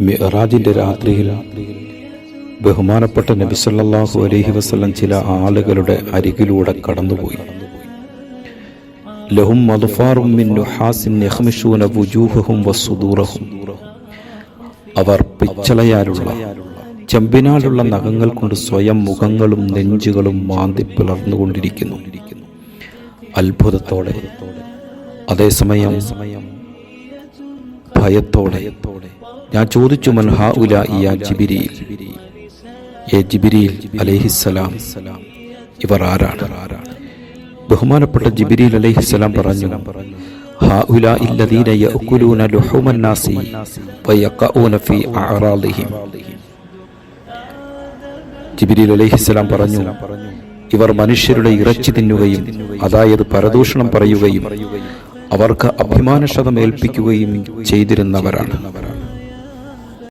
മിഅ്റാജിന്റെ രാത്രിയിൽ ബഹുമാനപ്പെട്ട നബി സല്ലല്ലാഹു അലൈഹി വസല്ലം ചില ആളുകളുടെ അരികിലൂടെ കടന്നുപോയി. ലഹും മദ്ഫാറും മിൻ നുഹാസിൻ യഖ്മിശൂന വുജൂഹഹും വസുദൂറഹും. അവർ പിച്ചളയാലുള്ള ചെമ്പിനാലുള്ള നഖങ്ങൾ കൊണ്ട് സ്വയം മുഖങ്ങളും നെഞ്ചുകളും മാന്തി പിളർന്നുകൊണ്ടിരിക്കുന്നു. അത്ഭുതത്തോടെ, അതേസമയം ഭയത്തോടെ ഞാൻ ചോദിച്ചു, മൻ ഹൗലാഇ യാ ജിബ്രീൽ, ഏ ജിബ്രീൽ അലൈഹിസ്സലാം, ഇവർ ആരാണ്? ബഹുമാനപ്പെട്ട ജിബ്രീൽ അലൈഹിസ്സലാം പറഞ്ഞു, ഹൗലാഇ അല്ലദീന യഅകുലൂന ലുഹൂമൻ നാസി വയഖഊന ഫീ അഅറാദിഹിം. ജിബ്രീൽ അലൈഹിസ്സലാം പറഞ്ഞു, ഇവർ മനുഷ്യരുടെ ഇറച്ചി തിന്നുകയും, അതായത് പരദൂഷണം പറയുകയും അവർക്ക് അഭിമാനക്ഷതം ഏൽപ്പിക്കുകയും ചെയ്തിരുന്നവരാണ്.